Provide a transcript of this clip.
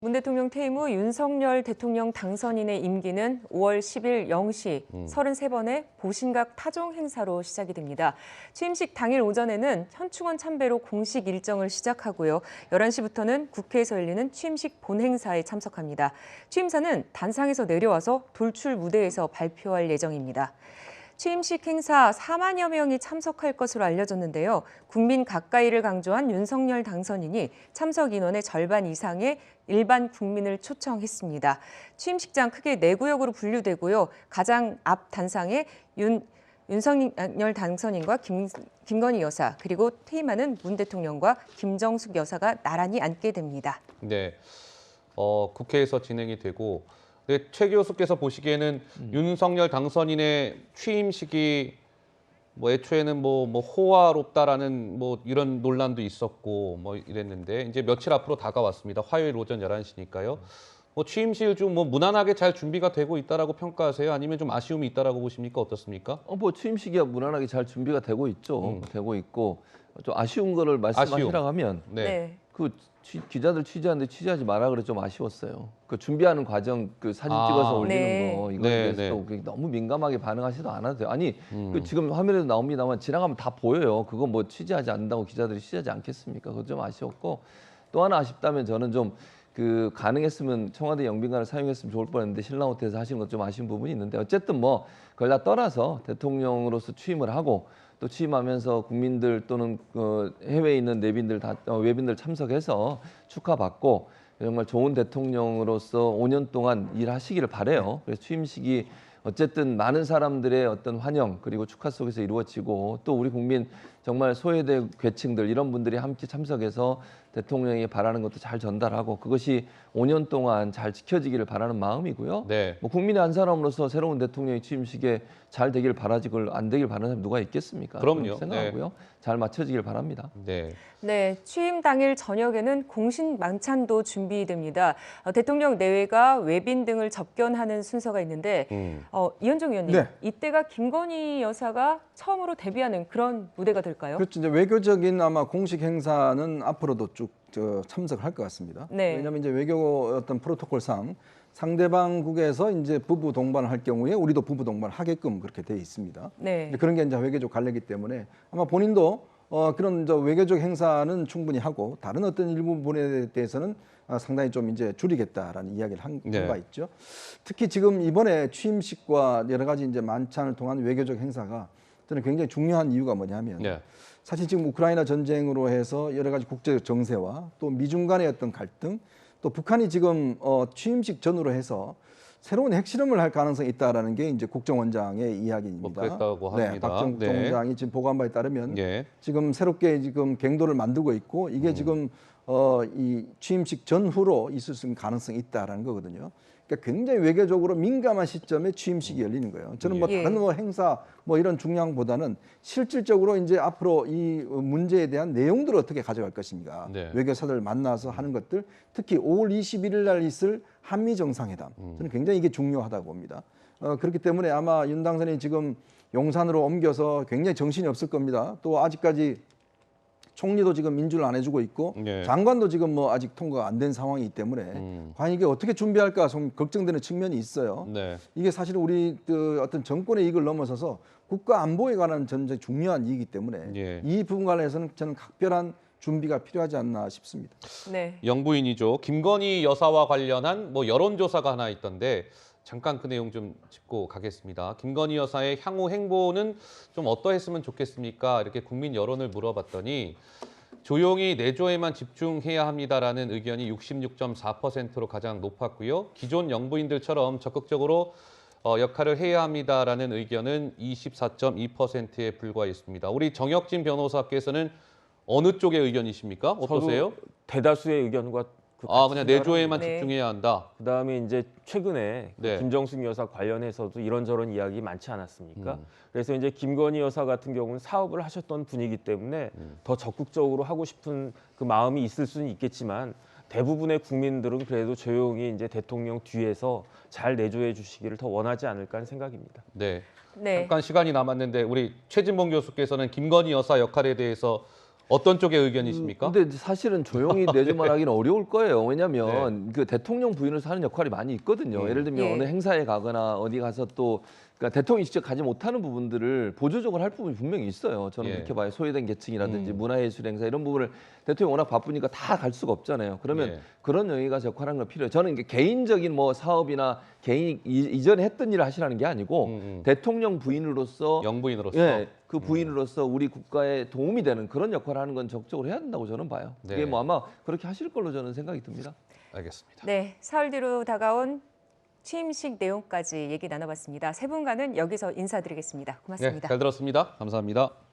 문 대통령 퇴임 후 윤석열 대통령 당선인의 임기는 5월 10일 0시 33번의 보신각 타종 행사로 시작이 됩니다. 취임식 당일 오전에는 현충원 참배로 공식 일정을 시작하고요. 11시부터는 국회에서 열리는 취임식 본행사에 참석합니다. 취임사는 단상에서 내려와서 돌출 무대에서 발표할 예정입니다. 취임식 행사 4만여 명이 참석할 것으로 알려졌는데요. 국민 가까이를 강조한 윤석열 당선인이 참석 인원의 절반 이상의 일반 국민을 초청했습니다. 취임식장 크게 네 구역으로 분류되고요. 가장 앞 단상에 윤석열 당선인과 김건희 여사, 그리고 퇴임하는 문 대통령과 김정숙 여사가 나란히 앉게 됩니다. 네, 국회에서 진행이 되고 최 교수께서 보시기에는 윤석열 당선인의 취임식이 애초에는 호화롭다라는 이런 논란도 있었고 이랬는데 이제 며칠 앞으로 다가왔습니다. 화요일 오전 11시니까요. 취임식을 좀 무난하게 잘 준비가 되고 있다라고 평가하세요? 아니면 좀 아쉬움이 있다라고 보십니까? 어떻습니까? 취임식이야 무난하게 잘 준비가 되고 있죠. 되고 있고 좀 아쉬운 거를 말씀하시라고 하면 네. 기자들 취재하는데 취재하지 마라 그래 좀 아쉬웠어요. 그 준비하는 과정 그 사진 찍어서 올리는 거 이거에 대해서 너무 민감하게 반응하지도 않아도 돼요. 아니 지금 화면에도 나옵니다만 지나가면 다 보여요. 그거 취재하지 않는다고 기자들이 취재하지 않겠습니까? 그거 좀 아쉬웠고 또 하나 아쉽다면 저는 좀 가능했으면 청와대 영빈관을 사용했으면 좋을 뻔했는데 신랑 호텔에서 하시는 것 좀 아쉬운 부분이 있는데 어쨌든 그걸 다 떠나서 대통령으로서 취임을 하고 또 취임하면서 국민들 또는 해외에 있는 외빈들 참석해서 축하받고 정말 좋은 대통령으로서 5년 동안 일하시기를 바라요. 그래서 취임식이 어쨌든 많은 사람들의 어떤 환영 그리고 축하 속에서 이루어지고 또 우리 국민 정말 소외대 계층들 이런 분들이 함께 참석해서 대통령이 바라는 것도 잘 전달하고 그것이 5년 동안 잘 지켜지기를 바라는 마음이고요. 네. 국민의 한 사람으로서 새로운 대통령의 취임식에 잘 되길 바라지 그걸 안 되길 바라는 사람이 누가 있겠습니까? 그럼요. 생각하고요. 네. 잘 맞춰지길 바랍니다. 네, 취임 당일 저녁에는 공식 만찬도 준비됩니다. 대통령 내외가 외빈 등을 접견하는 순서가 있는데 이현정 의원님, 네. 이때가 김건희 여사가 처음으로 데뷔하는 그런 무대가 될까요? 그렇죠. 이제 외교적인 아마 공식 행사는 앞으로도 쭉 참석할 것 같습니다. 네. 왜냐하면 이제 외교 어떤 프로토콜상 상대방국에서 이제 부부 동반을 할 경우에 우리도 부부 동반을 하게끔 그렇게 돼 있습니다. 네. 그런 게 이제 외교적 관례이기 때문에 아마 본인도 그런 외교적 행사는 충분히 하고 다른 어떤 일부 부분에 대해서는 상당히 좀 이제 줄이겠다라는 이야기를 한 바 있죠. 특히 지금 이번에 취임식과 여러 가지 이제 만찬을 통한 외교적 행사가 저는 굉장히 중요한 이유가 뭐냐면 사실 지금 우크라이나 전쟁으로 해서 여러 가지 국제적 정세와 또 미중 간의 어떤 갈등 또 북한이 지금 취임식 전후로 해서 새로운 핵실험을 할 가능성이 있다라는 게 이제 국정원장의 이야기입니다. 그랬다고 합니다. 네, 박정국 국정원장이 지금 보고한 바에 따르면 지금 새롭게 지금 갱도를 만들고 있고 이게 지금 이 취임식 전후로 있을 수 있는 가능성이 있다라는 거거든요. 그러니까 굉장히 외교적으로 민감한 시점에 취임식이 열리는 거예요. 저는 다른 행사 이런 중요함보다는 실질적으로 이제 앞으로 이 문제에 대한 내용들을 어떻게 가져갈 것인가. 외교사들 만나서 하는 것들, 특히 5월 21일 날 있을 한미 정상회담. 저는 굉장히 이게 중요하다고 봅니다. 그렇기 때문에 아마 윤 당선인이 지금 용산으로 옮겨서 굉장히 정신이 없을 겁니다. 또 아직까지 총리도 지금 민주를 안 해주고 있고 장관도 지금 아직 통과가 안 된 상황이기 때문에 과연 이게 어떻게 준비할까 좀 걱정되는 측면이 있어요. 이게 사실 우리 어떤 정권의 이익을 넘어서서 국가 안보에 관한 전쟁 중요한 이익이기 때문에 이 부분 관련해서는 저는 각별한 준비가 필요하지 않나 싶습니다. 네. 영부인이죠. 김건희 여사와 관련한 여론조사가 하나 있던데 잠깐 그 내용 좀 짚고 가겠습니다. 김건희 여사의 향후 행보는 좀 어떠했으면 좋겠습니까? 이렇게 국민 여론을 물어봤더니 조용히 내조에만 집중해야 합니다라는 의견이 66.4%로 가장 높았고요. 기존 영부인들처럼 적극적으로 역할을 해야 합니다라는 의견은 24.2%에 불과했습니다. 우리 정혁진 변호사께서는 어느 쪽의 의견이십니까? 어떠세요? 저도 대다수의 의견과 그냥 내조에만 집중해야 한다. 그다음에 이제 최근에 김정숙 여사 관련해서도 이런저런 이야기 많지 않았습니까? 그래서 이제 김건희 여사 같은 경우는 사업을 하셨던 분이기 때문에 더 적극적으로 하고 싶은 그 마음이 있을 수는 있겠지만 대부분의 국민들은 그래도 조용히 이제 대통령 뒤에서 잘 내조해 주시기를 더 원하지 않을까 하는 생각입니다. 잠깐 시간이 남았는데 우리 최진봉 교수께서는 김건희 여사 역할에 대해서 어떤 쪽의 의견이십니까? 근데 사실은 조용히 내주만 하기는 어려울 거예요. 왜냐하면 그 대통령 부인으로서 하는 역할이 많이 있거든요. 예를 들면 어느 행사에 가거나 어디 가서 또 그러니까 대통령이 직접 가지 못하는 부분들을 보조적으로 할 부분이 분명히 있어요. 저는 그렇게 봐요. 소외된 계층이라든지 문화예술 행사 이런 부분을 대통령이 워낙 바쁘니까 다 갈 수가 없잖아요. 그러면 그런 영역에 가서 역할하는 건 필요해요. 저는 이게 개인적인 뭐 사업이나 개인 이전에 했던 일을 하시라는 게 아니고 대통령 부인으로서 영부인으로서 그 부인으로서 우리 국가에 도움이 되는 그런 역할을 하는 건 적극적으로 해야 된다고 저는 봐요. 그게 뭐 아마 그렇게 하실 걸로 저는 생각이 듭니다. 알겠습니다. 네, 사흘 뒤로 다가온 취임식 내용까지 얘기 나눠봤습니다. 세 분과는 여기서 인사드리겠습니다. 고맙습니다. 네, 잘 들었습니다. 감사합니다.